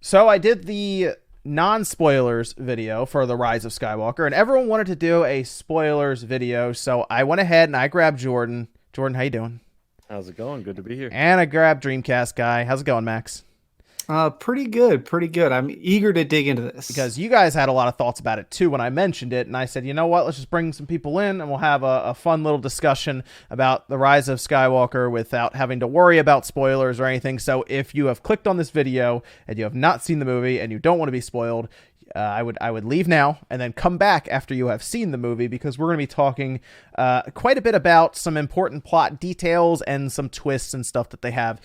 So I did the non-spoilers video for The Rise of Skywalker, and everyone wanted to do a spoilers video, so I went ahead and I grabbed Jordan. Jordan, how you doing? How's it going? Good to be here. And I grabbed Dreamcast guy. How's it going, Max? Pretty good, pretty good. I'm eager to dig into this. Because you guys had a lot of thoughts about it too when I mentioned it, and I said, you know what, let's just bring some people in and we'll have a fun little discussion about The Rise of Skywalker without having to worry about spoilers or anything. So if you have clicked on this video and you have not seen the movie and you don't want to be spoiled, I would leave now and then come back after you have seen the movie, because we're going to be talking quite a bit about some important plot details and some twists and stuff that they have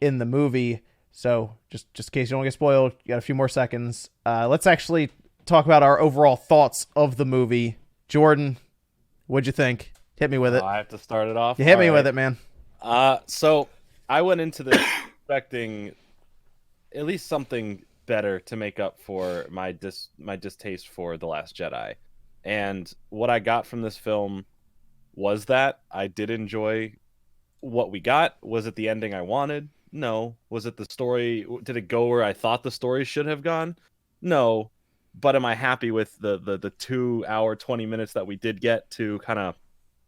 in the movie. So just in case you don't get spoiled, you got a few more seconds. Let's actually talk about our overall thoughts of the movie. Jordan, what'd you think? Hit me with it. I have to start it off. You hit me with it, man. So I went into this expecting at least something better to make up for my distaste for The Last Jedi. And what I got from this film was that I did enjoy what we got. Was it the ending I wanted? No. Was it the story? Did it go where I thought the story should have gone? No. But am I happy with the 2 hour, 20 minutes that we did get to kind of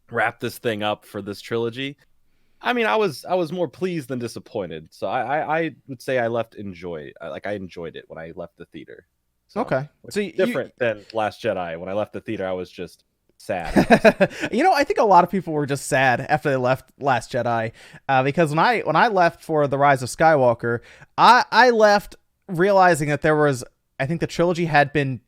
wrap this thing up for this trilogy? I mean, I was more pleased than disappointed. So I would say I enjoyed it when I left the theater. So, Okay. So different than Last Jedi. When I left the theater, I was just sad. I think a lot of people were just sad after they left Last Jedi, because when I left for The Rise of Skywalker, I left realizing that I think the trilogy had been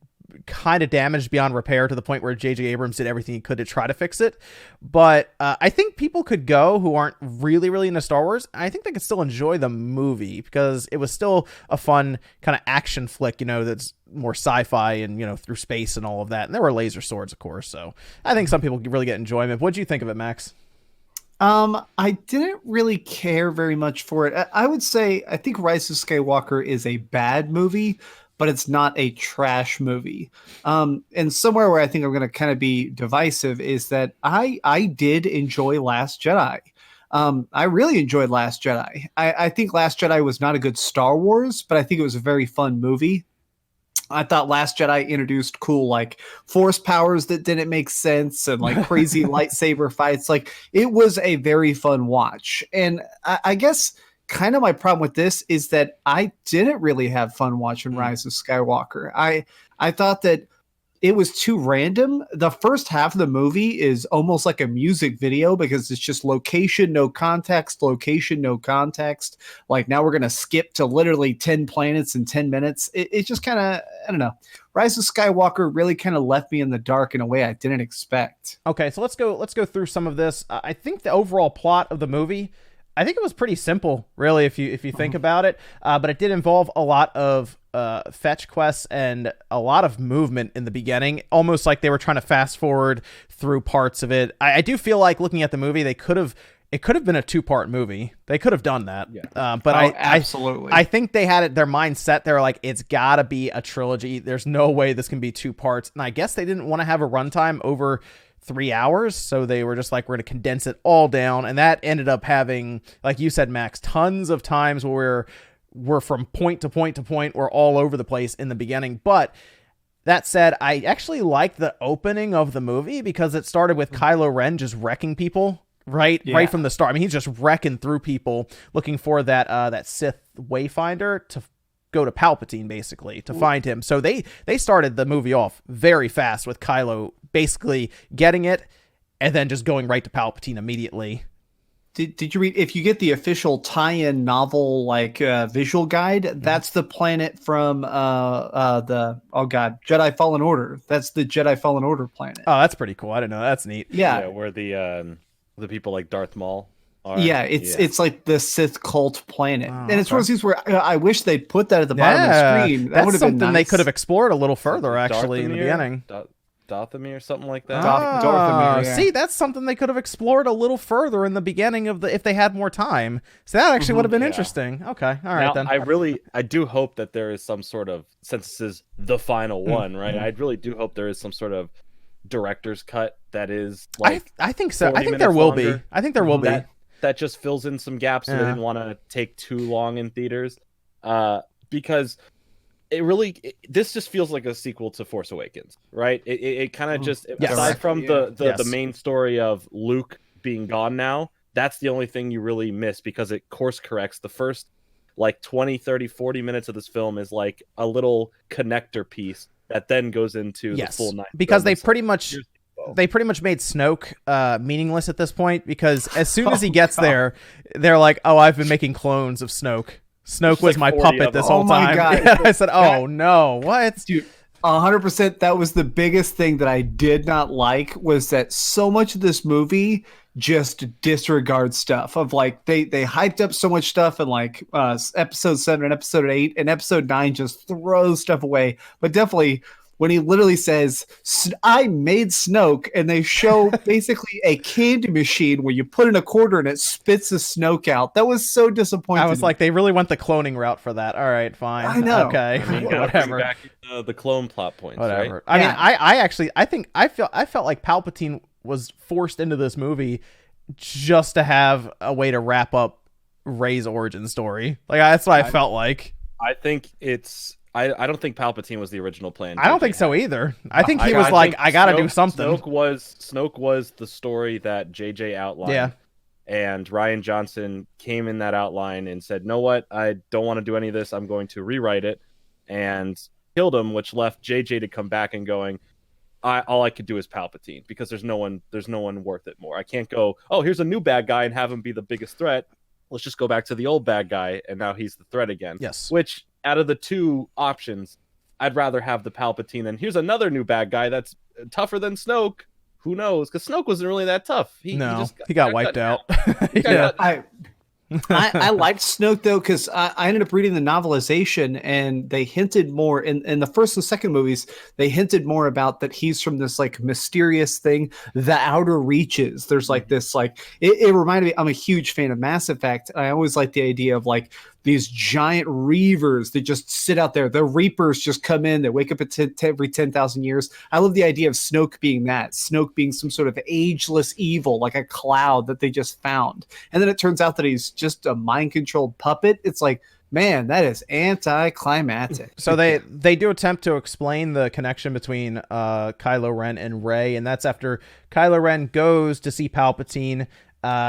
kind of damaged beyond repair to the point where J.J. Abrams did everything he could to try to fix it. But I think people could go who aren't really into Star Wars. I think they could still enjoy the movie because it was still a fun kind of action flick, that's more sci-fi and, through space and all of that. And there were laser swords, of course. So I think some people really get enjoyment. What'd you think of it, Max? I didn't really care very much for it. I would say I think Rise of Skywalker is a bad movie, but it's not a trash movie. And somewhere where I think I'm going to kind of be divisive is that I did enjoy Last Jedi. I really enjoyed Last Jedi. I think Last Jedi was not a good Star Wars, but I think it was a very fun movie. I thought Last Jedi introduced cool, like, force powers that didn't make sense and, like, crazy lightsaber fights. Like, it was a very fun watch. And I guess kind of my problem with this is that I didn't really have fun watching Rise of Skywalker. I thought that it was too random. The first half of the movie is almost like a music video because it's just location, no context, location, no context. Like, now we're going to skip to literally 10 planets in 10 minutes. It just kind of, I don't know. Rise of Skywalker really kind of left me in the dark in a way I didn't expect. Okay, so let's go through some of this. I think the overall plot of the movie, I think it was pretty simple, really, if you think about it. But it did involve a lot of fetch quests and a lot of movement in the beginning, almost like they were trying to fast forward through parts of it. I do feel like looking at the movie, it could have been a 2-part movie. They could have done that. Yeah. But absolutely. I think they had their mindset. They're like, it's got to be a trilogy. There's no way this can be 2 parts. And I guess they didn't want to have a runtime over 3 hours, so they were just like, we're going to condense it all down, and that ended up having, like you said, Max, tons of times where we're from point to point to point, we're all over the place in the beginning. But that said, I actually liked the opening of the movie because it started with Kylo Ren just wrecking people right from the start. I mean, he's just wrecking through people, looking for that Sith Wayfinder to go to Palpatine, basically, to find him. So they started the movie off very fast with Kylo basically getting it and then just going right to Palpatine immediately. Did you read, if you get the official tie-in novel, like, visual guide, that's the planet from Jedi Fallen Order. That's the Jedi Fallen Order planet. Oh, that's pretty cool. I didn't know. That's neat. Yeah, where the people like Darth Maul are. Yeah, it's like the Sith cult planet. Oh, and it's one of these where I wish they'd put that at the bottom of the screen. That would have been something nice. they could have explored a little further, actually, in the beginning. Dathomir or something like that. Dathomir, yeah. See, that's something they could have explored a little further in the beginning of if they had more time. So that actually would have been interesting. Okay, all right then. I do hope that there is some sort of, since this is the final one, right? I really do hope there is some sort of director's cut that is like I think so. I think there will be. I think there will be. That just fills in some gaps so they didn't want to take too long in theaters. Because this just feels like a sequel to Force Awakens, right? It kind of just, Yes. aside from the Yes. main story of Luke being gone now, that's the only thing you really miss, because it course corrects. The first like 20, 30, 40 minutes of this film is like a little connector piece that then goes into the full night. Because they pretty much made Snoke meaningless at this point, because as soon as he gets there, they're like, oh, I've been making clones of Snoke. Snoke was my puppet this whole time. God. Yeah, I said, oh no, what? Dude, 100%. That was the biggest thing that I did not like, was that so much of this movie just disregards stuff of like, they hyped up so much stuff in like episode 7 and episode 8, and episode 9 just throws stuff away. But definitely when he literally says, I made Snoke, and they show basically a candy machine where you put in a quarter and it spits the Snoke out. That was so disappointing. I was like, they really went the cloning route for that. All right, fine. I know. Okay, whatever. Back the clone plot points, Whatever. right? I mean, I felt like Palpatine was forced into this movie just to have a way to wrap up Rey's origin story. Like, that's what I felt like. I think I don't think Palpatine was the original plan. I don't think so either. I think he was like, I gotta do something. Snoke was the story that JJ outlined. Yeah. And Rian Johnson came in that outline and said, "Know what? I don't want to do any of this. I'm going to rewrite it," and killed him, which left JJ to come back and going, all I could do is Palpatine, because there's no one worth it more. I can't go, oh, here's a new bad guy and have him be the biggest threat. Let's just go back to the old bad guy, and now he's the threat again. Yes. Which, out of the two options, I'd rather have the Palpatine. And here's another new bad guy that's tougher than Snoke. Who knows? Because Snoke wasn't really that tough. He got wiped out. I liked Snoke though, because I ended up reading the novelization, and they hinted more in the first and second movies. They hinted more about that he's from this like mysterious thing, the Outer Reaches. There's like this like it reminded me. I'm a huge fan of Mass Effect. I always like the idea of like these giant reavers that just sit out there. The Reapers just come in. They wake up at every 10,000 years. I love the idea of Snoke being that. Snoke being some sort of ageless evil, like a cloud that they just found. And then it turns out that he's just a mind-controlled puppet. It's like, man, that is anticlimactic. So they do attempt to explain the connection between Kylo Ren and Rey, and that's after Kylo Ren goes to see Palpatine.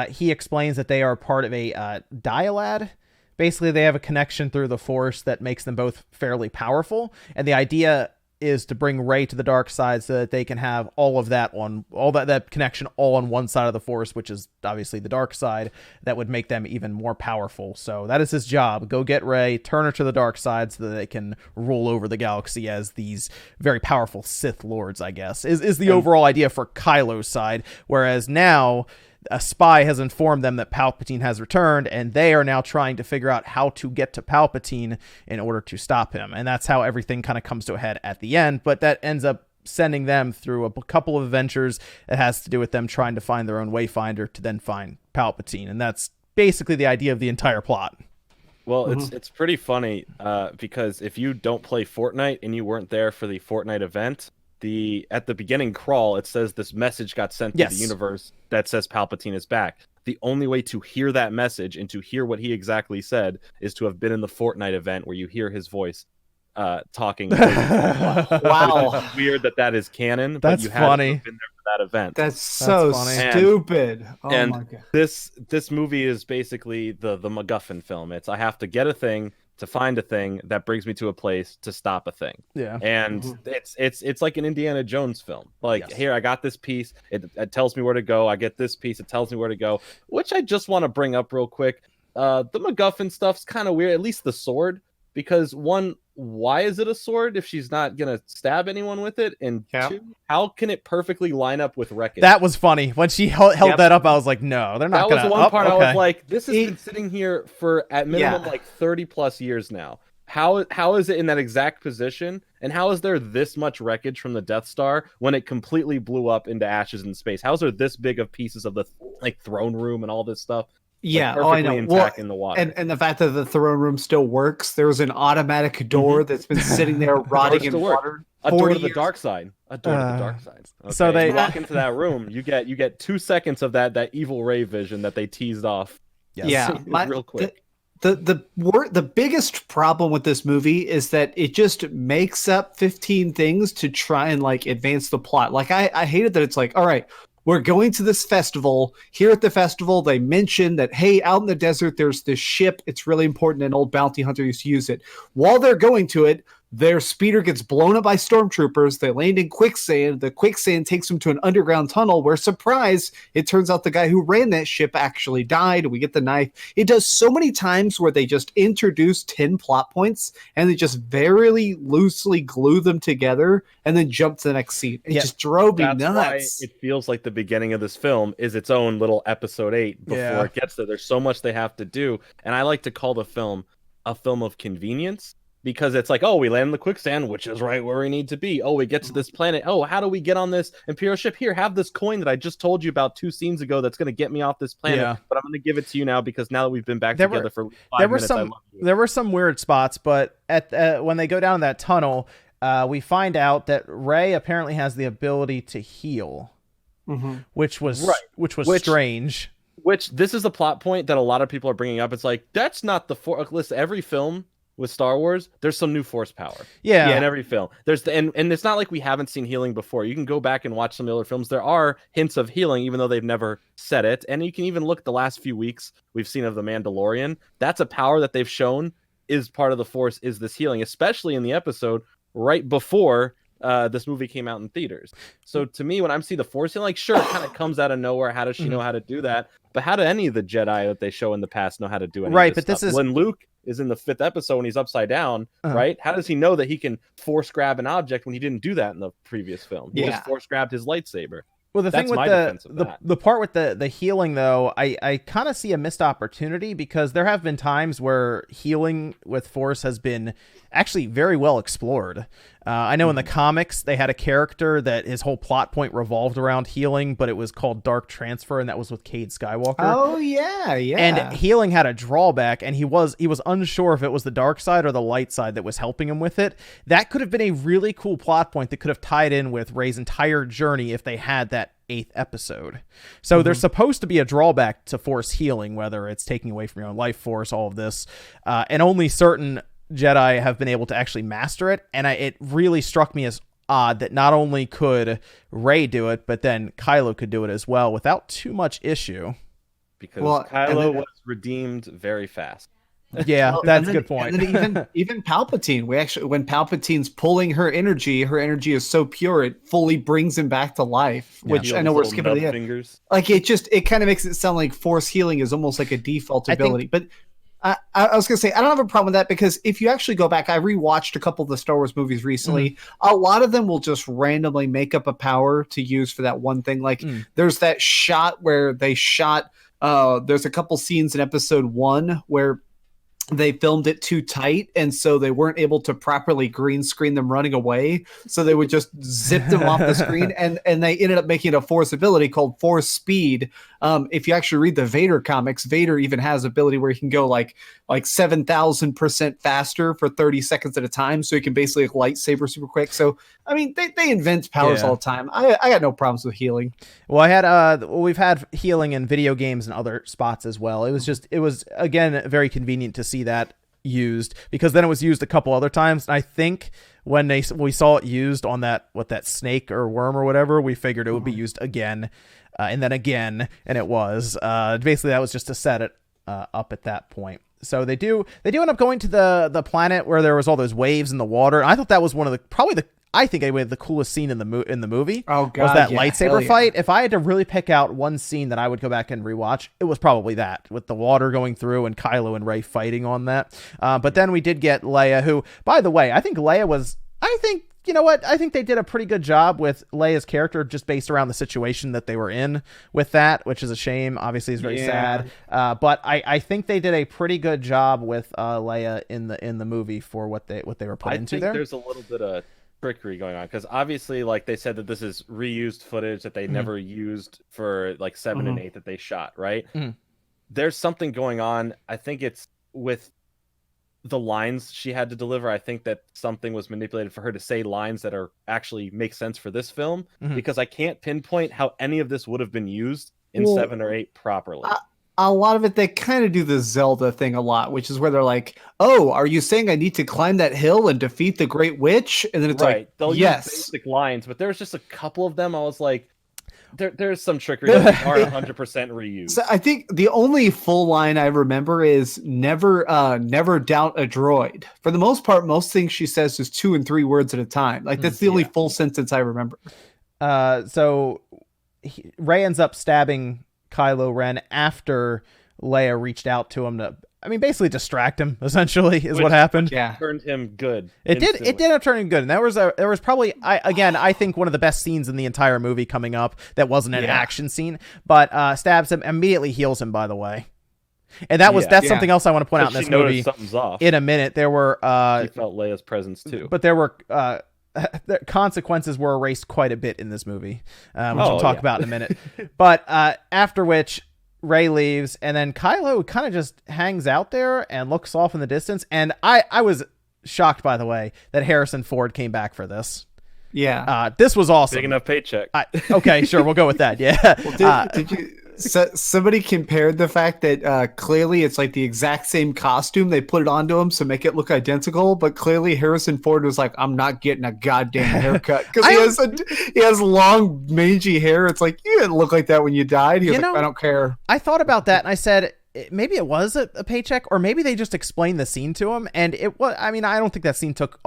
He explains that they are part of a dyad. Basically, they have a connection through the Force that makes them both fairly powerful, and the idea is to bring Rey to the dark side so that they can have all that connection all on one side of the Force, which is obviously the dark side. That would make them even more powerful. So that is his job. Go get Rey, turn her to the dark side so that they can rule over the galaxy as these very powerful Sith Lords, I guess, is the overall idea for Kylo's side. Whereas now, a spy has informed them that Palpatine has returned, and they are now trying to figure out how to get to Palpatine in order to stop him. And that's how everything kind of comes to a head at the end, but that ends up sending them through a couple of adventures that has to do with them trying to find their own Wayfinder to then find Palpatine. And that's basically the idea of the entire plot. Well, it's pretty funny because if you don't play Fortnite and you weren't there for the Fortnite event, at the beginning crawl, it says this message got sent to the universe that says Palpatine is back. The only way to hear that message and to hear what he exactly said is to have been in the Fortnite event where you hear his voice talking. Wow. It's weird that is canon. That's but you funny. Had been there for that event. That's so stupid. My God. This movie is basically the MacGuffin film. It's, I have to get a thing to find a thing that brings me to a place to stop a thing. Yeah. And it's like an Indiana Jones film. Like, here, I got this piece. It tells me where to go. I get this piece. It tells me where to go, which I just want to bring up real quick. The MacGuffin stuff's kind of weird, at least the sword, because one, why is it a sword if she's not going to stab anyone with it? And two, how can it perfectly line up with wreckage? That was funny. When she held that up, I was like, no, they're not going to. That was the one part I was like, this has been sitting here for at minimum like 30 plus years now. How is it in that exact position? And how is there this much wreckage from the Death Star when it completely blew up into ashes in space? How is there this big of pieces of the like throne room and all this stuff? Yeah, like, I know. Intact in the water. And the fact that the throne room still works. There's an automatic door that's been sitting there rotting in water. A door to the dark side. A door to the dark side. Okay. So they walk into that room. You get 2 seconds of that evil Rey vision that they teased off. Yes. Yeah, real quick. The biggest problem with this movie is that it just makes up 15 things to try and like advance the plot. Like I hated that it's like, all right, we're going to this festival. Here at the festival, they mention that, hey, out in the desert, there's this ship. It's really important. An old bounty hunter used to use it. While they're going to it, their speeder gets blown up by stormtroopers. They land in quicksand. The quicksand takes them to an underground tunnel where, surprise, it turns out the guy who ran that ship actually died. We get the knife. It does so many times where they just introduce 10 plot points and they just very loosely glue them together and then jump to the next scene. It just drove me That's nuts. why it feels like the beginning of this film is its own little episode 8 before it gets there. There's so much they have to do. And I like to call the film a film of convenience. Because it's like, oh, we land in the quicksand, which is right where we need to be. Oh, we get to this planet. Oh, how do we get on this Imperial ship? Here, have this coin that I just told you about 2 scenes ago that's going to get me off this planet. Yeah. But I'm going to give it to you now because now that we've been back together for 5 minutes, I love you. There were some weird spots, but at when they go down that tunnel, we find out that Rey apparently has the ability to heal, which was strange. Which this is a plot point that a lot of people are bringing up. It's like, that's not the Force. Listen, every film with Star Wars, there's some new Force power. Yeah. In every film. And it's not like we haven't seen healing before. You can go back and watch some of the other films. There are hints of healing, even though they've never said it. And you can even look the last few weeks we've seen of The Mandalorian. That's a power that they've shown is part of the Force, is this healing, especially in the episode right before this movie came out in theaters. So to me, when I see the Force healing, like, sure, it kind of comes out of nowhere. How does she know how to do that? But how do any of the Jedi that they show in the past know how to do any of this stuff? This is when Luke is in the 5th episode when he's upside down, right? How does he know that he can force grab an object when he didn't do that in the previous film? He just force grabbed his lightsaber. Well, the thing with the part with the healing, though, I kind of see a missed opportunity because there have been times where healing with Force has been actually very well explored. I know in the comics they had a character that his whole plot point revolved around healing, but it was called Dark Transfer, and that was with Cade Skywalker. Oh yeah. And healing had a drawback, and he was unsure if it was the dark side or the light side that was helping him with it. That could have been a really cool plot point that could have tied in with Rey's entire journey if they had that 8th episode. So there's supposed to be a drawback to Force healing, whether it's taking away from your own life force, all of this, and only certain Jedi have been able to actually master it. And it really struck me as odd that not only could Rey do it, but then Kylo could do it as well without too much issue. Because Kylo was redeemed very fast. Yeah, that's a good point. And then even Palpatine, when Palpatine's pulling her energy is so pure it fully brings him back to life. Which I know we're skipping the fingers. Like it kind of makes it sound like Force healing is almost like a default ability. But I was gonna say I don't have a problem with that because if you actually go back, I rewatched a couple of the Star Wars movies recently. A lot of them will just randomly make up a power to use for that one thing. Like there's that shot where they shot. There's a couple scenes in Episode 1 where they filmed it too tight, and so they weren't able to properly green screen them running away. So they would just zip them off the screen, and they ended up making a Force ability called Force Speed. If you actually read the Vader comics, Vader even has ability where he can go like 7,000% faster for 30 seconds at a time. So he can basically lightsaber super quick. So I mean, they invent powers all the time. I got no problems with healing. Well, we've had healing in video games and other spots as well. It was again very convenient to see that used because then it was used a couple other times. And I think when we saw it used on that snake or worm or whatever, we figured it would be used again, and then again, and it was basically that was just to set it up at that point. So they do end up going to the planet where there was all those waves in the water. I thought that was one of the coolest scene in the movie. Oh god, was that lightsaber fight. If I had to really pick out one scene that I would go back and rewatch, it was probably that, with the water going through and Kylo and Rey fighting on that. But then we did get Leia, who, by the way, I think you know what? I think they did a pretty good job with Leia's character just based around the situation that they were in with that, which is a shame. Obviously, it's very sad. But I think they did a pretty good job with Leia in the movie for what they were put into there. There's a little bit of trickery going on because obviously, like they said, that this is reused footage that they never used for like 7 and 8 that they shot. Right? There's something going on. I think it's with the lines she had to deliver. I think that something was manipulated for her to say lines that are actually make sense for this film because I can't pinpoint how any of this would have been used in 7 or 8 properly. a lot of it, they kind of do the Zelda thing a lot, which is where they're like, "Oh, are you saying I need to climb that hill and defeat the Great Witch?" And then it's like, They'll yes, use basic lines, but there's just a couple of them. I was like, there's some trickery that aren't 100% reused. So I think the only full line I remember is never doubt a droid. For the most part, most things she says is 2 and 3 words at a time. Like that's the only full sentence I remember. So Rey ends up stabbing Kylo Ren after Leia reached out to him to, I mean, basically distract him, essentially, is what happened. Yeah. Turned him good. It did end up turning good. And there was probably, I think one of the best scenes in the entire movie coming up that wasn't an action scene, but stabs him, immediately heals him, by the way. And that's something else I want to point out in this movie. Something's off. In a minute, there were... he felt Leia's presence, too. But there were... the consequences were erased quite a bit in this movie, which we'll talk about in a minute. But after which... Rey leaves, and then Kylo kind of just hangs out there and looks off in the distance. And I was shocked, by the way, that Harrison Ford came back for this. Yeah. This was awesome. Big enough paycheck. Okay, sure, we'll go with that. Yeah. Well, did you? Somebody compared the fact that clearly it's like the exact same costume. They put it onto him to make it look identical, but clearly Harrison Ford was like, "I'm not getting a goddamn haircut," because he has long mangy hair. It's like, you didn't look like that when you died. He was like, "I don't care." I thought about that and I said, maybe it was a paycheck, or maybe they just explained the scene to him, and it was. I mean, I don't think that scene took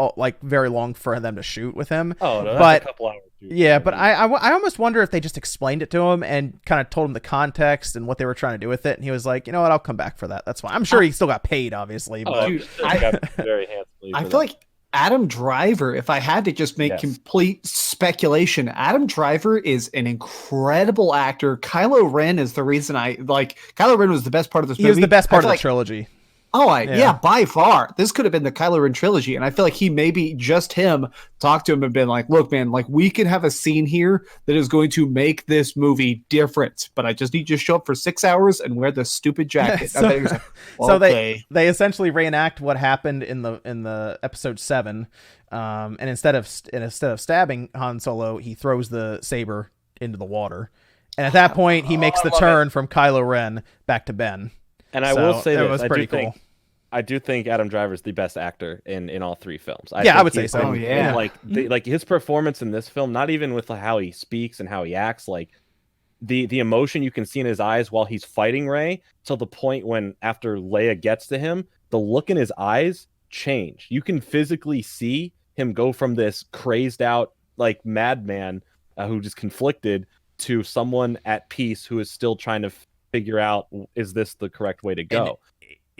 very long for them to shoot with him. Oh no, that's a couple hours. Yeah, but I almost wonder if they just explained it to him and kind of told him the context and what they were trying to do with it, and he was like, you know what, I'll come back for that. That's fine. I'm sure he still got paid, obviously. But... Dude, got very handsomely. I feel like Adam Driver, if I had to just make complete speculation, Adam Driver is an incredible actor. Kylo Ren is the reason Kylo Ren was the best part of this movie. He was the best part of the trilogy. Oh, yeah, by far. This could have been the Kylo Ren trilogy. And I feel like he maybe just him talked to him and been like, look, man, like we can have a scene here that is going to make this movie different. But I just need you to show up for 6 hours and wear the stupid jacket. So they essentially reenact what happened in the episode 7. And instead of stabbing Han Solo, he throws the saber into the water. And at that point, he makes the turn from Kylo Ren back to Ben. And I will say that was pretty cool. I do think Adam Driver is the best actor in all 3 films. I would say so. Oh yeah, like his performance in this film, not even with how he speaks and how he acts, like the emotion you can see in his eyes while he's fighting Rey, till the point when after Leia gets to him, the look in his eyes change. You can physically see him go from this crazed out like madman who just conflicted to someone at peace who is still trying to figure out, is this the correct way to go?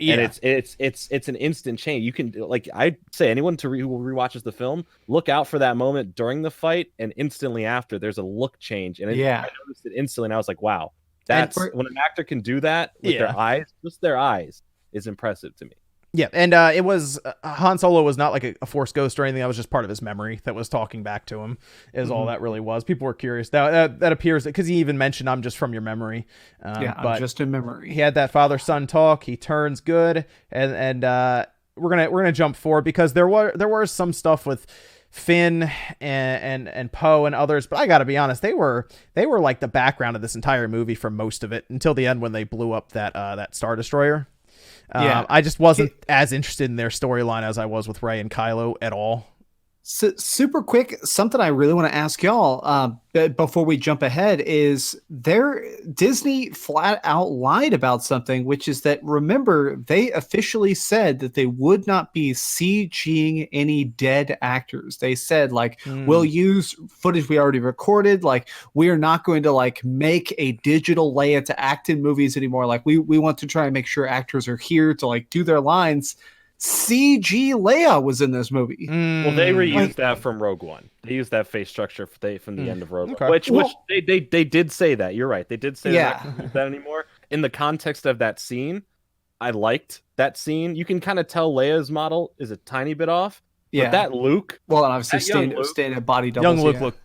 And it's an instant change. You can, like, I'd say anyone who rewatches the film, look out for that moment during the fight, and instantly after there's a look change. And I noticed it instantly, and I was like, wow, that's when an actor can do that with their eyes, just their eyes, is impressive to me. Yeah, and it was Han Solo was not like a Force ghost or anything. That was just part of his memory that was talking back to him. Is all that really was. People were curious. That appears because he even mentioned, "I'm just from your memory." I'm just in memory. He had that father-son talk. He turns good, and we're gonna jump forward because there were some stuff with Finn and Poe and others, but I gotta be honest, they were like the background of this entire movie for most of it until the end when they blew up that Star Destroyer. I just wasn't as interested in their storyline as I was with Rey and Kylo at all. So, super quick, something I really want to ask y'all before we jump ahead is Disney flat out lied about something, which is that, remember, they officially said that they would not be CGing any dead actors. They said, like, we'll use footage we already recorded. Like, we are not going to, like, make a digital Leia to act in movies anymore. Like, we want to try and make sure actors are here to, like, do their lines. CG Leia was in this movie. Well, they reused that from Rogue One. They used that face structure from the end of Rogue One, which they did say that. You're right. They did say that anymore. In the context of that scene, I liked that scene. You can kind of tell Leia's model is a tiny bit off. Yeah, but that Luke. Well, and obviously stayed at body doubles. Young Luke looked,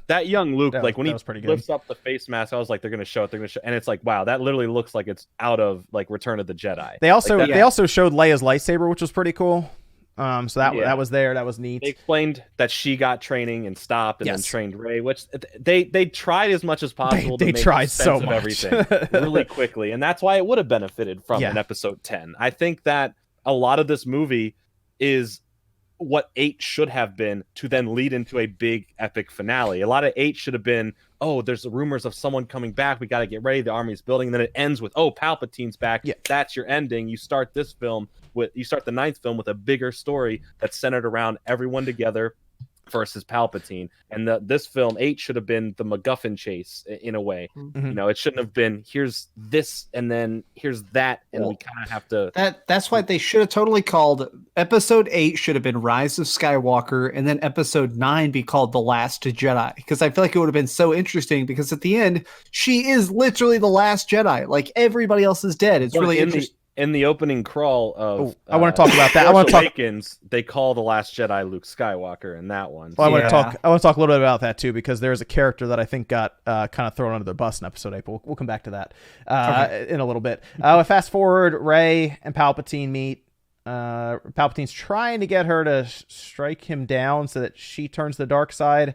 that young Luke, like when he lifts up the face mask, I was like, they're gonna show it, and it's like, wow, that literally looks like it's out of like Return of the Jedi. They also showed Leia's lightsaber, which was pretty cool. So that was there. That was neat. They explained that she got training and stopped, and then trained Rey, which they tried as much as possible to make tried sense so of much. everything really quickly, and that's why it would have benefited from an episode 10. I think that a lot of this movie is what 8 should have been to then lead into a big epic finale. A lot of 8 should have been, oh, there's rumors of someone coming back. We got to get ready. The army is building. And then it ends with, oh, Palpatine's back. Yeah. That's your ending. You start the 9th film with a bigger story that's centered around everyone together versus Palpatine. And this film 8 should have been the MacGuffin chase in a way. Mm-hmm. You know, it shouldn't have been here's this and then here's that, and we kind of have to. That's why they should have totally called episode 8 should have been Rise of Skywalker, and then episode 9 be called The Last Jedi, because I feel like it would have been so interesting, because at the end she is literally the last Jedi. Like, everybody else is dead. It's really interesting. In the opening crawl of I want to talk about that. Force Awakens, they call the Last Jedi Luke Skywalker in that one. Well, I want to talk a little bit about that too, because there's a character that I think got kind of thrown under the bus in episode 8, but we'll come back to that in a little bit. Fast forward, Rey and Palpatine meet. Palpatine's trying to get her to strike him down so that she turns to the dark side.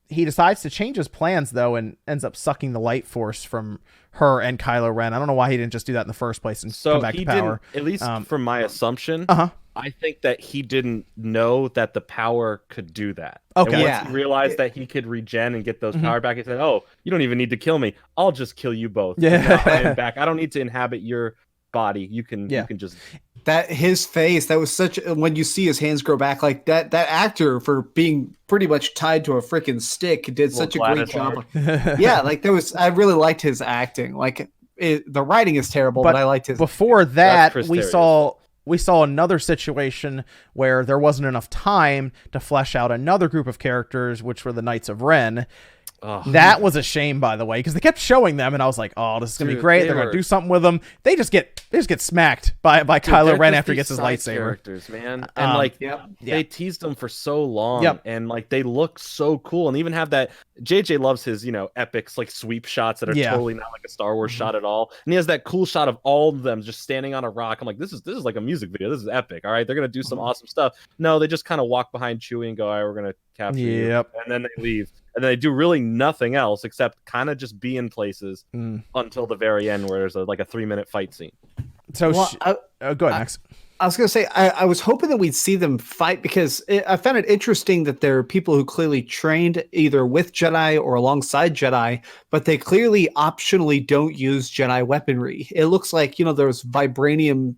He decides to change his plans, though, and ends up sucking the light force from her and Kylo Ren. I don't know why he didn't just do that in the first place and come back to power. At least from my assumption, I think that he didn't know that the power could do that. Okay. And once he realized that he could regen and get those power back, he said, oh, you don't even need to kill me. I'll just kill you both. Yeah. I am back. I don't need to inhabit your body. You can just... That his face, that was such, when you see his hands grow back, like that actor, for being pretty much tied to a freaking stick, did such a great job. Yeah, like I really liked his acting. Like, the writing is terrible, but I liked his. Before that, we saw another situation where there wasn't enough time to flesh out another group of characters, which were the Knights of Ren. That was a shame, by the way, because they kept showing them, and I was like, "Oh, this is gonna be great. They're gonna do something with them." They just get smacked by Kylo Ren after he gets his lightsaber. Characters, man, and they teased them for so long, and like they look so cool, and even have that. JJ loves his epics, like sweep shots that are totally not like a Star Wars shot at all, and he has that cool shot of all of them just standing on a rock. I'm like, this is like a music video. This is epic. All right, they're gonna do some awesome stuff. No, they just kind of walk behind Chewie and go, "All right, we're gonna capture you," and then they leave. And then they do really nothing else except kind of just be in places until the very end, where there's a 3-minute fight scene. So go ahead, Max. I was going to say, I was hoping that we'd see them fight, because I found it interesting that there are people who clearly trained either with Jedi or alongside Jedi, but they clearly optionally don't use Jedi weaponry. It looks like, there's vibranium,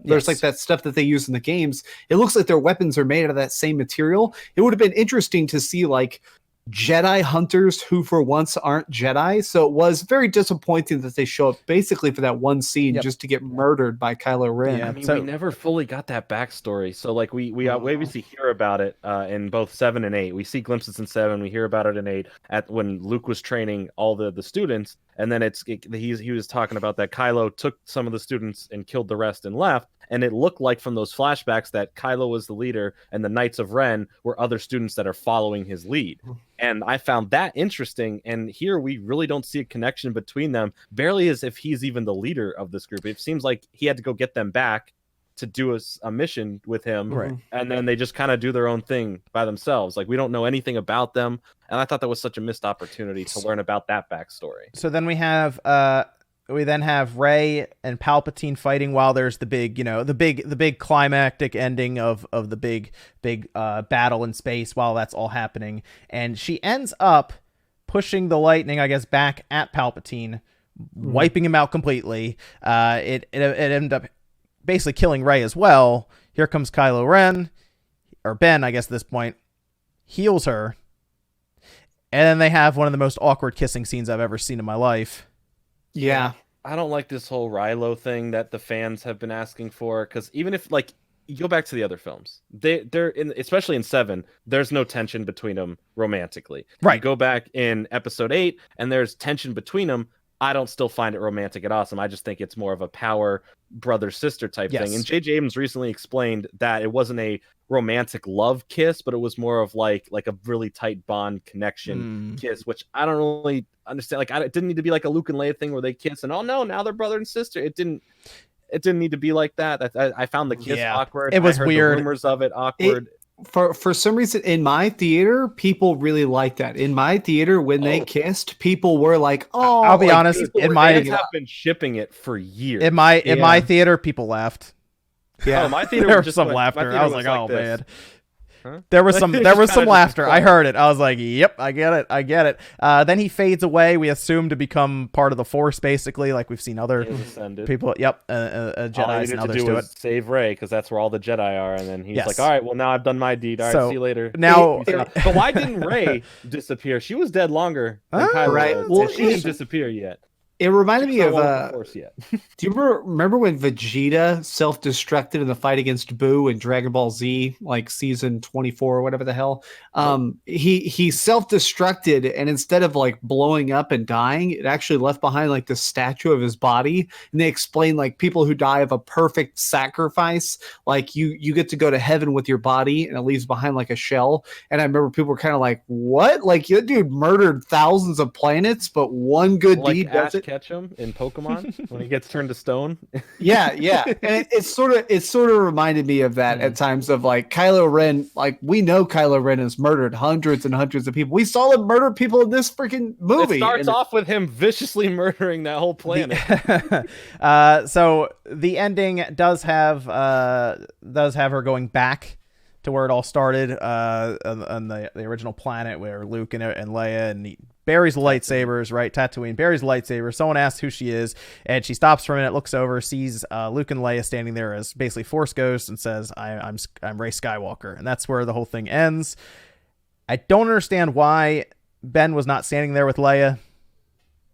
there's like that stuff that they use in the games. It looks like their weapons are made out of that same material. It would have been interesting to see like Jedi hunters who for once aren't Jedi. So it was very disappointing that they show up basically for that one scene just to get murdered by Kylo Ren. Yeah, I mean, we never fully got that backstory. So like we obviously hear about it in both 7 and 8. We see glimpses in 7. We hear about it in 8 when Luke was training all the students, and then he was talking about that Kylo took some of the students and killed the rest and left. And it looked like from those flashbacks that Kylo was the leader and the Knights of Ren were other students that are following his lead. And I found that interesting. And here we really don't see a connection between them, barely as if he's even the leader of this group. It seems like he had to go get them back to do a mission with him. Right. And then they just kind of do their own thing by themselves. Like, we don't know anything about them. And I thought that was such a missed opportunity to learn about that backstory. So then we have Rey and Palpatine fighting while there's the big climactic ending of the big battle in space while that's all happening. And she ends up pushing the lightning, I guess, back at Palpatine, wiping him out completely. It ended up basically killing Rey as well. Here comes Kylo Ren, or Ben, I guess at this point, heals her. And then they have one of the most awkward kissing scenes I've ever seen in my life. Yeah. I don't like this whole Rilo thing that the fans have been asking for, because even if you go back to the other films, they're in, especially in 7, there's no tension between them romantically. Right. You go back in episode 8 and there's tension between them. I don't still find it romantic and awesome. I just think it's more of a power brother-sister type thing. And J.J. Abrams recently explained that it wasn't a romantic love kiss, but it was more of like a really tight bond connection kiss, which I don't really understand. Like, it didn't need to be like a Luke and Leia thing where they kiss and, oh no, now they're brother and sister. It didn't. it didn't need to be like that. I found the kiss awkward. It was I heard weird. The rumors of it awkward. For some reason, in my theater, people really liked that. In my theater, when they kissed, people were like, "Oh!" I'll be honest. In my fans have been shipping it for years. In my theater, people laughed. Yeah, my theater there was was some laughter. I was like, "Oh this. man." Huh? There was some laughter. I heard it. I was like, "Yep, I get it." Then he fades away. We assume to become part of the Force, basically, like we've seen other people. Yep, Jedi's and others do it. Save Rey, because that's where all the Jedi are. And then he's like, "All right, well now I've done my deed. All right, see you later." Now, but why didn't Rey disappear? She was dead longer than Kylo was. Well, she didn't disappear yet. It reminded me of do you remember when Vegeta self-destructed in the fight against Boo in Dragon Ball Z, like season 24 or whatever the hell? He self-destructed, and instead of like blowing up and dying, it actually left behind like the statue of his body. And they explain like people who die of a perfect sacrifice, like you get to go to heaven with your body, and it leaves behind like a shell. And I remember people were kind of like, "What? Like your dude murdered thousands of planets, but one good deed does it." Ketchum in Pokemon when he gets turned to stone. yeah, and it sort of reminded me of that at times, of like Kylo Ren. Like, we know Kylo Ren has murdered hundreds and hundreds of people. We saw him murder people in this freaking movie. It starts off with him viciously murdering that whole planet. So the ending does have her going back to where it all started, on the original planet where Luke and Leia, and he buries the lightsabers, right? Tatooine buries the lightsaber. Someone asks who she is, and she stops for a minute, looks over, sees Luke and Leia standing there as basically Force ghosts, and says, I'm Rey Skywalker. And that's where the whole thing ends. I don't understand why Ben was not standing there with Leia.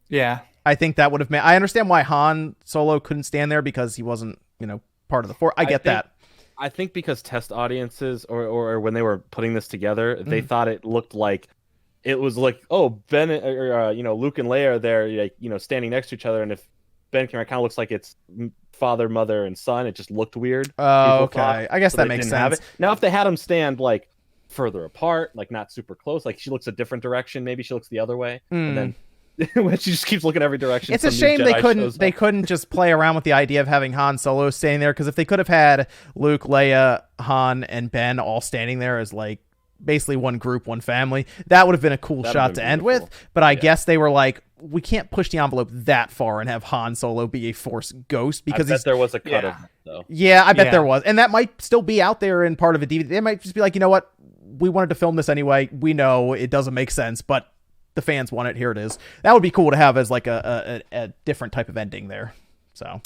Yeah. I think that would have I understand why Han Solo couldn't stand there, because he wasn't, part of the Force. I get that. I think because test audiences or when they were putting this together, they thought it looked like it was like, oh, Ben or Luke and Leia are there, like, standing next to each other, and if Ben kind of looks like it's father, mother, and son, it just looked weird. Oh, okay. I guess that makes sense. Now, if they had them stand like further apart, like not super close, like she looks a different direction, maybe she looks the other way, and then when she just keeps looking every direction. It's a shame they couldn't just play around with the idea of having Han Solo standing there, because if they could have had Luke, Leia, Han, and Ben all standing there as like basically one group, one family, that would have been a cool shot to end with. But I guess they were like, we can't push the envelope that far and have Han Solo be a Force ghost, because I bet there was a cut of it, though. Yeah, I bet there was, and that might still be out there in part of a DVD. They might just be like, you know what, we wanted to film this anyway. We know it doesn't make sense, but the fans want it. Here it is. That would be cool to have as like a different type of ending there. So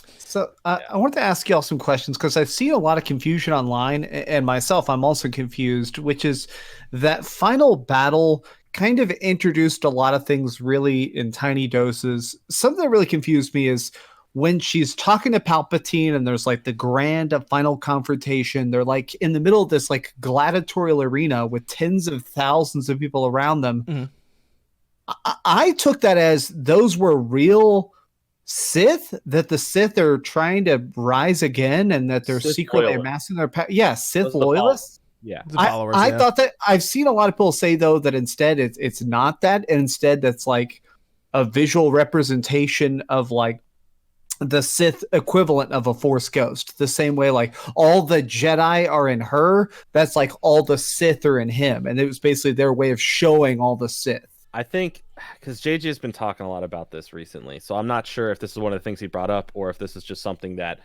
I wanted to ask y'all some questions, because I've seen a lot of confusion online, and myself, I'm also confused, which is that final battle kind of introduced a lot of things really in tiny doses. Something that really confused me is when she's talking to Palpatine and there's like the grand final confrontation. They're like in the middle of this like gladiatorial arena with tens of thousands of people around them. Mm-hmm. I took that as those were real Sith, that the Sith are trying to rise again, and that they're Sith secretly amassing their power. Yeah, Sith loyalists. Yeah, I thought that. I've seen a lot of people say though that instead it's not that, and instead that's like a visual representation of like the Sith equivalent of a Force ghost, the same way like all the Jedi are in her. That's like all the Sith are in him, and it was basically their way of showing all the Sith. I think because JJ has been talking a lot about this recently, so I'm not sure if this is one of the things he brought up or if this is just something that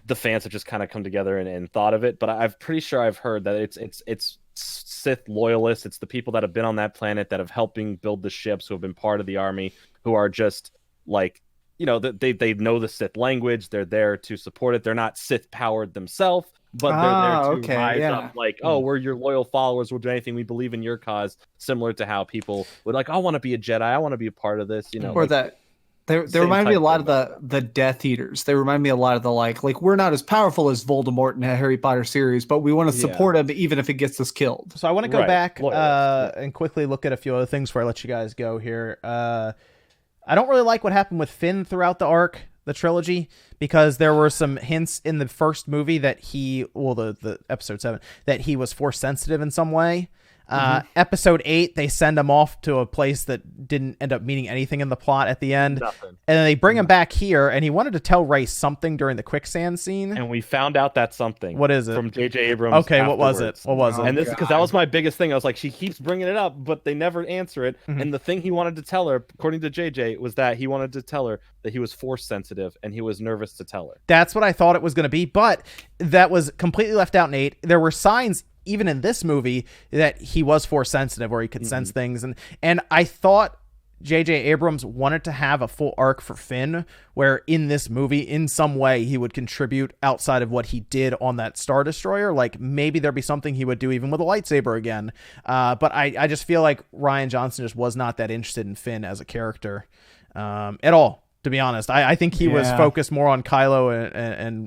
the fans have just kind of come together and thought of it. But I'm pretty sure I've heard that it's Sith loyalists. It's the people that have been on that planet that have helping build the ships, who have been part of the army, who are just like, they know the Sith language. They're there to support it. They're not Sith powered themselves, but they're there to rise up like, oh, we're your loyal followers. We'll do anything. We believe in your cause, similar to how people would like, I want to be a Jedi. I want to be a part of this, Or like, that they remind me a lot of the Death Eaters. They remind me a lot of the like we're not as powerful as Voldemort in the Harry Potter series, but we want to support him even if it gets us killed. So I want to go back and quickly look at a few other things before I let you guys go here. I don't really like what happened with Finn throughout the arc, the trilogy, because there were some hints in the first movie that the episode 7, that he was Force sensitive in some way. Episode 8, they send him off to a place that didn't end up meaning anything in the plot at the end. Nothing. And then they bring him back here, and he wanted to tell Rey something during the quicksand scene. And we found out that something. What is it? From J.J. Abrams. Okay, what was it? What was it? And this is because that was my biggest thing. I was like, she keeps bringing it up, but they never answer it. And the thing he wanted to tell her, according to J.J., was that he wanted to tell her that he was force sensitive, and he was nervous to tell her. That's what I thought it was going to be, but that was completely left out in 8. There were signs even in this movie that he was force sensitive, or he could sense things, and I thought J.J. Abrams wanted to have a full arc for Finn, where in this movie, in some way, he would contribute outside of what he did on that Star Destroyer. Like, maybe there'd be something he would do even with a lightsaber again. But I just feel like Rian Johnson just was not that interested in Finn as a character at all, to be honest. I think he was focused more on Kylo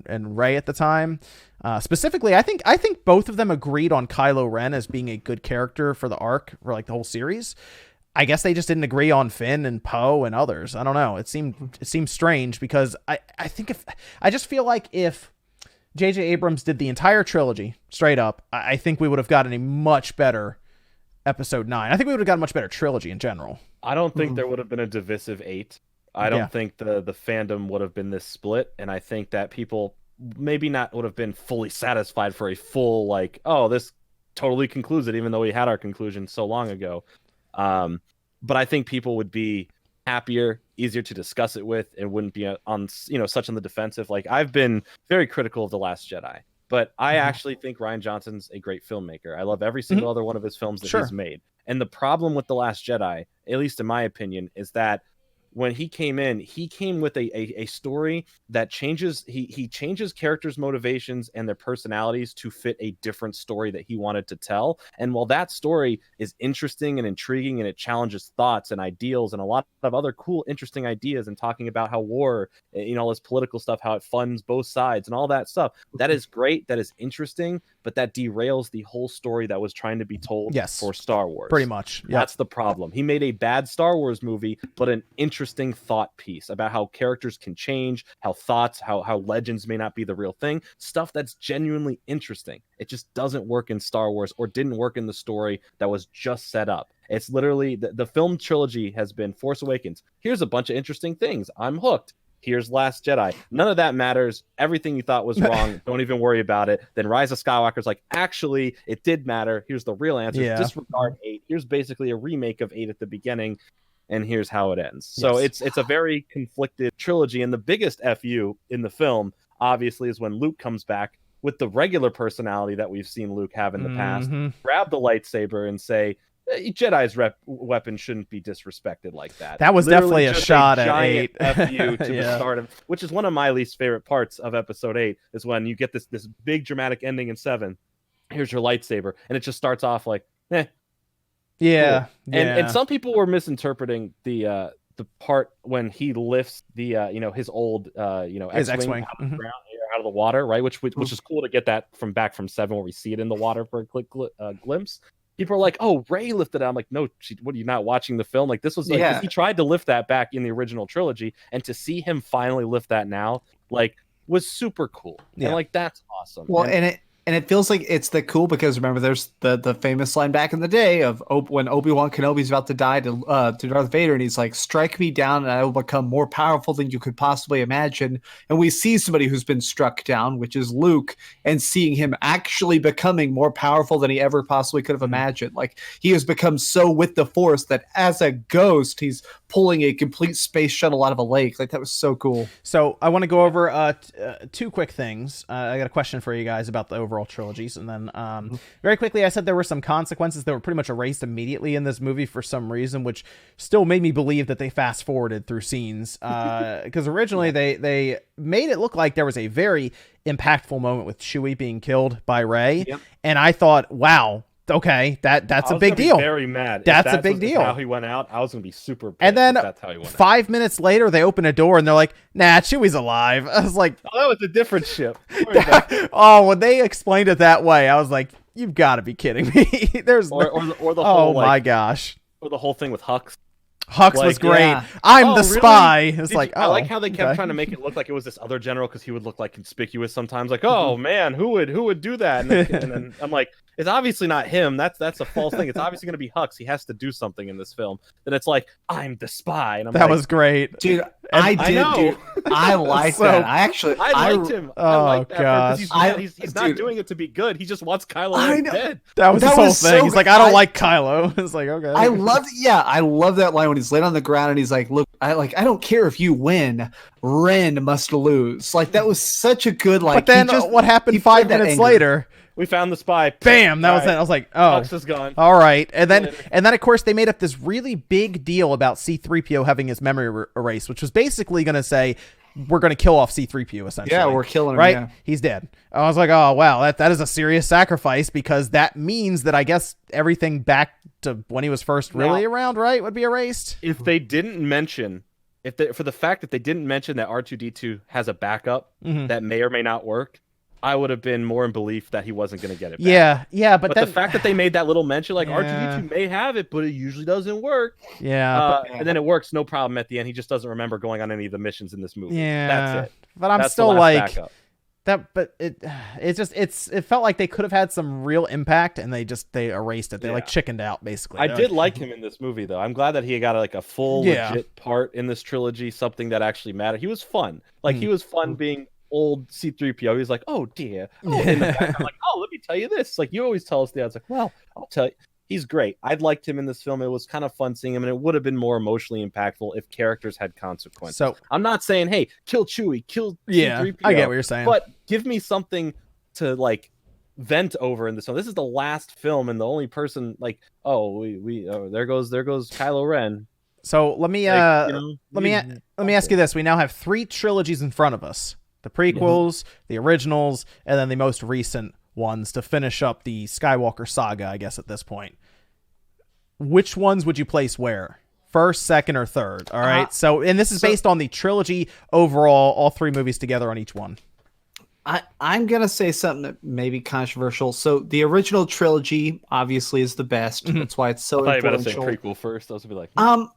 and Rey at the time. Specifically, I think both of them agreed on Kylo Ren as being a good character for the arc, for like the whole series. I guess they just didn't agree on Finn and Poe and others. I don't know. It seemed strange, because I just feel like if J.J. Abrams did the entire trilogy straight up, I think we would have gotten a much better Episode 9. I think we would have gotten a much better trilogy in general. I don't think there would have been a divisive 8. I don't think the fandom would have been this split, and I think that people maybe not would have been fully satisfied for a full, like, oh, this totally concludes it, even though we had our conclusion so long ago. But I think people would be happier, easier to discuss it with, and wouldn't be on, such on the defensive. Like, I've been very critical of The Last Jedi, but I actually think Rian Johnson's a great filmmaker. I love every single other one of his films that he's made. And the problem with The Last Jedi, at least in my opinion, is that when he came with a story that changes. He changes characters' motivations and their personalities to fit a different story that he wanted to tell. And while that story is interesting and intriguing, and it challenges thoughts and ideals and a lot of other cool, interesting ideas, and talking about how war, all this political stuff, how it funds both sides and all that stuff, that is great. That is interesting, but that derails the whole story that was trying to be told for Star Wars. Pretty much. Yep. That's the problem. He made a bad Star Wars movie, but an interesting thought piece about how characters can change, how legends may not be the real thing, stuff that's genuinely interesting. It just doesn't work in Star Wars, or didn't work in the story that was just set up. It's literally the film trilogy has been Force Awakens. Here's a bunch of interesting things. I'm hooked. Here's Last Jedi. None of that matters. Everything you thought was wrong. Don't even worry about it. Then Rise of Skywalker's like, actually, it did matter. Here's the real answer. Disregard 8. Here's basically a remake of 8 at the beginning, and here's how it ends. So it's a very conflicted trilogy. And the biggest FU in the film, obviously, is when Luke comes back with the regular personality that we've seen Luke have in the past, grab the lightsaber and say, Jedi's weapon shouldn't be disrespected like that. That was Literally definitely a shot at 8. FU to the start of, which is one of my least favorite parts of Episode 8, is when you get this big dramatic ending in 7. Here's your lightsaber, and it just starts off like, eh. Yeah, cool. And some people were misinterpreting the part when he lifts the his old his X-wing out of the ground, out of the water, right? Which is cool to get that from 7, where we see it in the water for a quick glimpse. People are like, "Oh, Rey lifted it." I'm like, "No, what are you not watching the film? Like, this was like he tried to lift that back in the original trilogy, and to see him finally lift that now, like, was super cool. Yeah. And like, that's awesome." Well, and it feels like it's cool, because remember, there's the famous line back in the day of when Obi-Wan Kenobi's about to die to Darth Vader, and he's like, "Strike me down, and I will become more powerful than you could possibly imagine." And we see somebody who's been struck down, which is Luke, and seeing him actually becoming more powerful than he ever possibly could have imagined. Like, he has become so with the Force that as a ghost, he's pulling a complete space shuttle out of a lake. Like, that was so cool. So I want to go over 2 quick things. I got a question for you guys about the overall trilogies, and then very quickly, I said there were some consequences that were pretty much erased immediately in this movie for some reason, which still made me believe that they fast forwarded through scenes, because originally they made it look like there was a very impactful moment with Chewie being killed by Rey, and I thought, wow, okay, that's a big deal. Very mad. That's a big deal. How he went out, I was gonna be super pissed. And then that's how he went 5 minutes later, they open a door and they're like, "Nah, Chewie's alive." I was like, "Oh, that was a different ship." When they explained it that way, I was like, "You've got to be kidding me!" There's or the whole. Oh my gosh! Or the whole thing with Hux. Hux was great. I'm the spy. Really? It's like, I like how they kept trying to make it look like it was this other general, because he would look like conspicuous sometimes. Like, oh man, who would do that? And then I'm like, it's obviously not him. That's a false thing. It's obviously going to be Hux. He has to do something in this film. Then it's like, I'm the spy, and I'm That like, was great, dude. And I know. did. Dude, I like So- that. I liked him. Oh, I liked that gosh. because he's not Dude. doing it to be good. He just wants Kylo I Ren know. dead. that was That his whole was thing. so He's like, good. I don't like Kylo. It's like, okay. I love that line when he's laying on the ground and he's like, "Look, I don't care if you win. Ren must lose." Like that was such a good like. But then what he happened played 5 that minutes anger. later? We found the spy. Bam! That All was it. right. I was like, oh, Hux is gone. all right. And then Later. of course they made up this really big deal about C-3PO having his memory erased, which was basically going to say we're going to kill off C-3PO essentially. Yeah, we're killing him. Right? Yeah. He's dead. I was like, oh wow, that is a serious sacrifice, because that means that I guess everything back to when he was first really around, right, would be erased. If they didn't mention, for the fact that they didn't mention that R2D2 has a backup that may or may not work, I would have been more in belief that he wasn't going to get it back. Yeah, But then, the fact that they made that little mention, like Yeah. R2D2 may have it, but it usually doesn't work. yeah, And then it works, no problem at the end. He just doesn't remember going on any of the missions in this movie. yeah, That's it. But I'm That's still the last like backup. that. But it felt like they could have had some real impact, and they erased it. They like chickened out basically. I They're did like, like him in this movie, though. I'm glad that he got like a full Yeah. legit part in this trilogy, something that actually mattered. He was fun. Like he was fun being old C-3PO. He was like, oh dear. Oh, in the back, I'm like, oh, let me tell you this. Like you always tell us the odds. Like, well, I'll tell you. He's great. I'd liked him in this film. It was kind of fun seeing him, and it would have been more emotionally impactful if characters had consequences. So I'm not saying, hey, kill Chewie, kill yeah, C-3PO, I get what you're saying. but give me something to like vent over in this one. This is the last film, and the only person like, oh, there goes Kylo Ren. So let me Like, you know, let me ask you this. We now have 3 trilogies in front of us: the prequels, the originals, and then the most recent ones to finish up the Skywalker saga, I guess, at this point. Which ones would you place where? First, second, or third? All right. And this is based on the trilogy overall, all 3 movies together on each one. I'm gonna say something that may be controversial. So the original trilogy obviously is the best. That's why it's so I thought you were about to say influential. prequel first. I was gonna be like,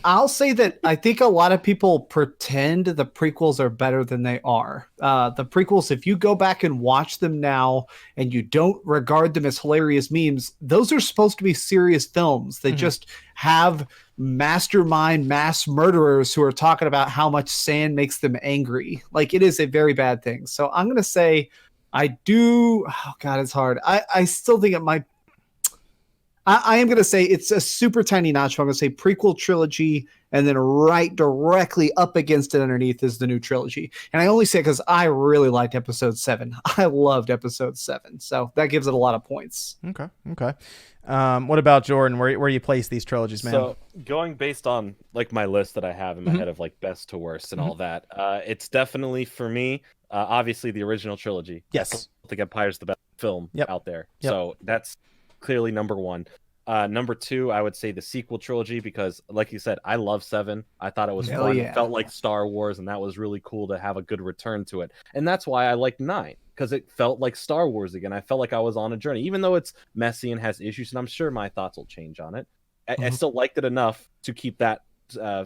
I'll say that I think a lot of people pretend the prequels are better than they are. The prequels, if you go back and watch them now and you don't regard them as hilarious memes, those are supposed to be serious films. They just have mastermind mass murderers who are talking about how much sand makes them angry. Like it is a very bad thing. So I'm going to say oh God, it's hard. I still think it might. I am going to say it's a super tiny notch. I'm going to say prequel trilogy, and then right directly up against it underneath is the new trilogy. And I only say it because I really liked episode 7. I loved episode 7. So that gives it a lot of points. Okay. What about Jordan? Where you place these trilogies, man? So going based on like my list that I have in my head of like best to worst and all that, it's definitely for me, obviously the original trilogy. Yes. I think Empire's the best film out there. Yep. So that's clearly number 1. Number 2, I would say the sequel trilogy, because like you said, I love 7. I thought it was Hell fun. yeah. It felt like Star Wars, and that was really cool to have a good return to it. And that's why I like 9, because it felt like Star Wars again. I felt like I was on a journey, even though it's messy and has issues, and I'm sure my thoughts will change on it. I still liked it enough to keep that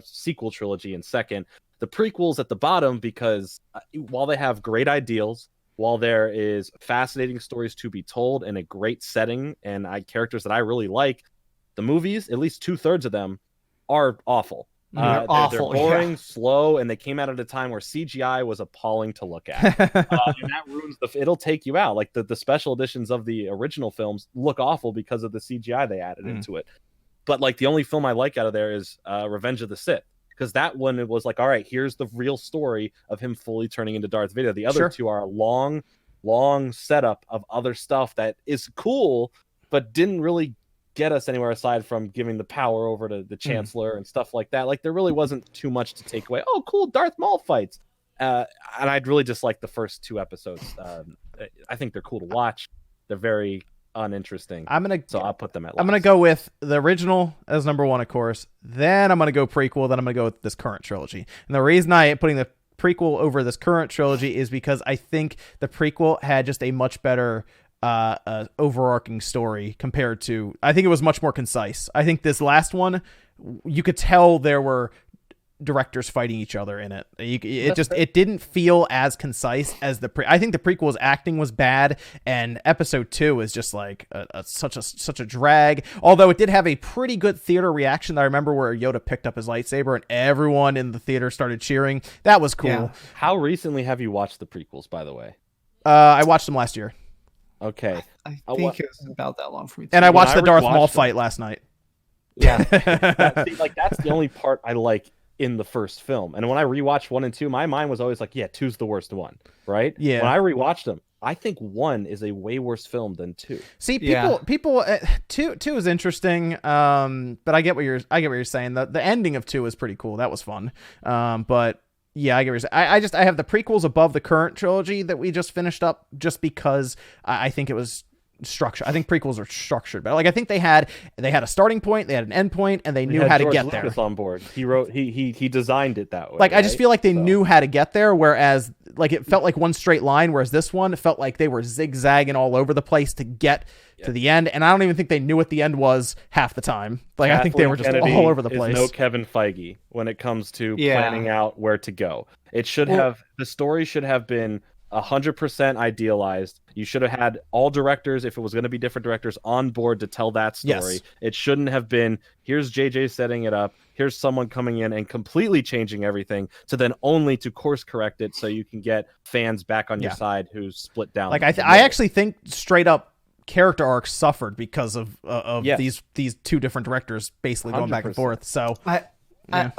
sequel trilogy in second. The prequels at the bottom, because while they have great ideals, while there is fascinating stories to be told and a great setting and characters that I really like, the movies, at least 2/3 of them, are awful. They're awful, They're boring, yeah. slow, and they came out at a time where CGI was appalling to look at. And that ruins it'll take you out. Like the special editions of the original films look awful because of the CGI they added into it. But like the only film I like out of there is Revenge of the Sith. Because that one, it was like, all right, here's the real story of him fully turning into Darth Vader. The other two are a long setup of other stuff that is cool, but didn't really get us anywhere aside from giving the power over to the Chancellor and stuff like that. Like there really wasn't too much to take away. Oh, cool, Darth Maul fights. And I'd really just like the first 2 episodes. I think they're cool to watch. They're very uninteresting. So I'll put them at last. I'm gonna go with the original as number 1, of course. Then I'm gonna go prequel. Then I'm gonna go with this current trilogy. And the reason I am putting the prequel over this current trilogy is because I think the prequel had just a much better overarching story compared to. I think it was much more concise. I think this last one, you could tell there were directors fighting each other in it. It didn't feel as concise as I think the prequel's acting was bad, and episode 2 is just like such a drag. Although it did have a pretty good theater reaction that I remember where Yoda picked up his lightsaber and everyone in the theater started cheering. That was cool. Yeah. How recently have you watched the prequels, by the way? I watched them last year. Okay. I think it was about that long for me too. And I watched the Darth rewatched Maul them- fight last night. Yeah. That's the only part I like in the first film. And when I rewatched 1 and 2, my mind was always like, yeah, 2's the worst one, right? Yeah. When I rewatched them, I think 1 is a way worse film than 2. See, people, 2 is interesting, but I get what you're saying. The ending of 2 is pretty cool. That was fun. But yeah, I get what you're saying. I have the prequels above the current trilogy that we just finished up, just because I think it was structure. I think prequels are structured, but like I think they had a starting point, they had an end point, and they knew how to get there. Lucas on board. He designed it that way. Like, right? I just feel like they knew how to get there, whereas like it felt like one straight line, whereas this one felt like they were zigzagging all over the place to get to the end, and I don't even think they knew what the end was half the time. Like I think they were just Kennedy all over the place. No Kevin Feige when it comes to planning out where to go. It should have the story should have been 100% idealized. You should have had all directors, if it was going to be different directors, on board to tell that story. Yes. It shouldn't have been, here's JJ setting it up, here's someone coming in and completely changing everything, to then only to course correct it so you can get fans back on your side who's split down. Like I actually think straight up character arcs suffered because of these 2 different directors basically going back and 100%. forth. So what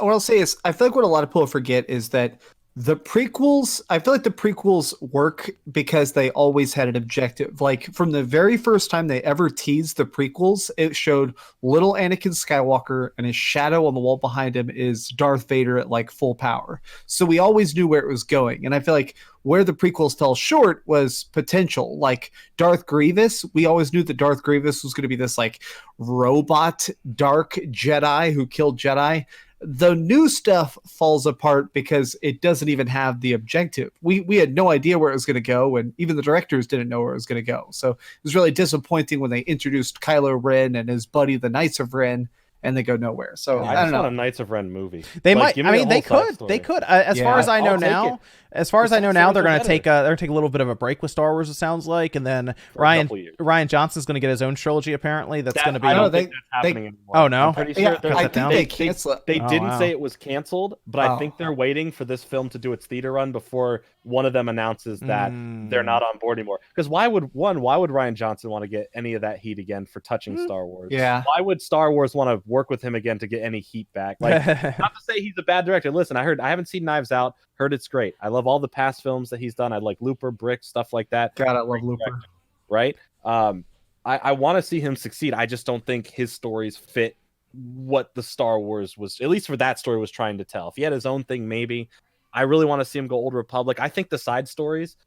I'll say is, I feel like what a lot of people forget is that the prequels, I feel like the prequels work because they always had an objective. Like from the very first time they ever teased the prequels, it showed little Anakin Skywalker and his shadow on the wall behind him is Darth Vader at like full power. So we always knew where it was going. And I feel like where the prequels fell short was potential. Like Darth Grievous, we always knew that Darth Grievous was going to be this like robot dark Jedi who killed Jedi. The new stuff falls apart because it doesn't even have the objective. We had no idea where it was going to go, and even the directors didn't know where it was going to go. So it was really disappointing when they introduced Kylo Ren and his buddy, the Knights of Ren, and they go nowhere. So I don't know. Want a Knights of Ren movie. They might. I mean, they could. As far as I know now, they're going to take a little bit of a break with Star Wars. It sounds like, and then Rian Johnson's going to get his own trilogy. Apparently, that's going to be. I don't think that's happening anymore. Oh no! I'm pretty sure I think they canceled. They didn't say it was canceled, but I think they're waiting for this film to do its theater run before one of them announces that they're not on board anymore. Because why would Rian Johnson want to get any of that heat again for touching Star Wars? Yeah. Why would Star Wars want to work with him again to get any heat back? Like, not to say he's a bad director. Listen, I haven't seen Knives Out. Heard it's great. I love all the past films that he's done. I like Looper, Brick, stuff like that. God, I love Looper. Right? I want to see him succeed. I just don't think his stories fit what the Star Wars was, at least for that story, was trying to tell. If he had his own thing, maybe. I really want to see him go Old Republic. I think the side stories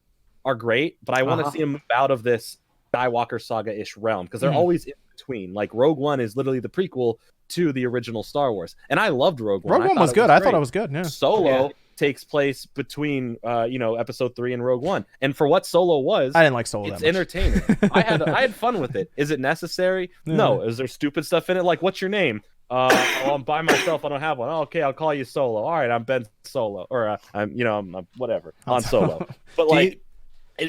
are great, but I want to see him move out of this Skywalker saga-ish realm, because they're always in between. Like Rogue One is literally the prequel to the original Star Wars, and I loved Rogue One. Rogue One was good. I thought it was good. Yeah. Solo takes place between episode 3 and Rogue One, and for what Solo was, I didn't like Solo. It's that much. entertaining. I had fun with it. Is it necessary? No. Is there stupid stuff in it? Like, what's your name? I'm by myself. I don't have one. Oh, okay, I'll call you Solo. All right, I'm Ben Solo, or I'm whatever on Solo. But like,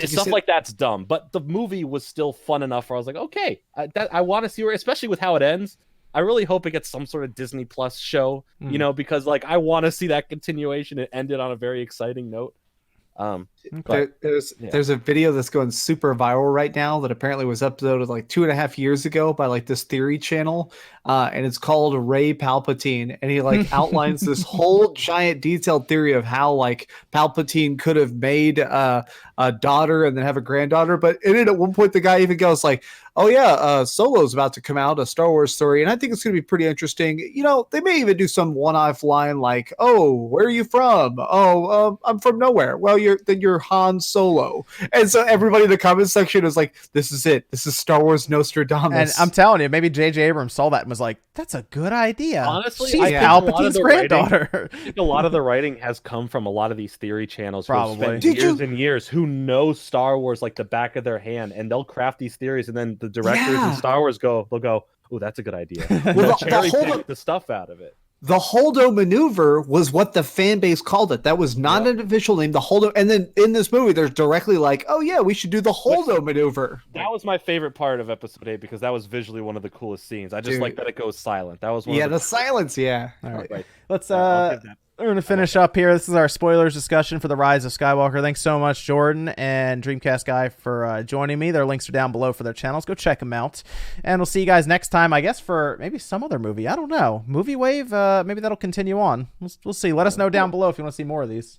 stuff like that's dumb. But the movie was still fun enough where I was like, okay, I want to see where, especially with how it ends. I really hope it gets some sort of Disney Plus show, because like I want to see that continuation and end it on a very exciting note. There's a video that's going super viral right now that apparently was uploaded like 2.5 years ago by like this theory channel, and it's called Ray Palpatine, and he like outlines this whole giant detailed theory of how like Palpatine could have made a daughter and then have a granddaughter. But in it, at one point the guy even goes like, oh yeah, Solo's about to come out, a Star Wars story, and I think it's going to be pretty interesting. They may even do some one-off line like, oh, where are you from? Oh, I'm from nowhere. Well, you're Han Solo. And so everybody in the comment section is like, this is it. This is Star Wars Nostradamus. And I'm telling you, maybe J.J. Abrams saw that and was like, that's a good idea. Honestly, she's Palpatine's granddaughter. I think a lot of the writing has come from a lot of these theory channels who have Probably. spent years and years, who know Star Wars like the back of their hand, and they'll craft these theories, and then the directors in Star Wars they'll go, oh, that's a good idea. Well, cherry pick the stuff out of it. The Holdo maneuver was what the fan base called it. That was not an official name. The Holdo, and then in this movie, there's directly like, oh yeah, we should do the Holdo maneuver. That was my favorite part of episode 8 because that was visually one of the coolest scenes. I just like that it goes silent. That was one of the silence. Yeah. All right. Right. Let's we're going to finish up here. This is our spoilers discussion for The Rise of Skywalker. Thanks so much, Jordan and Dreamcast Guy, for joining me. Their links are down below for their channels. Go check them out. And we'll see you guys next time, I guess, for maybe some other movie. I don't know. Movie Wave, maybe that'll continue on. We'll see. Let us know down below if you want to see more of these.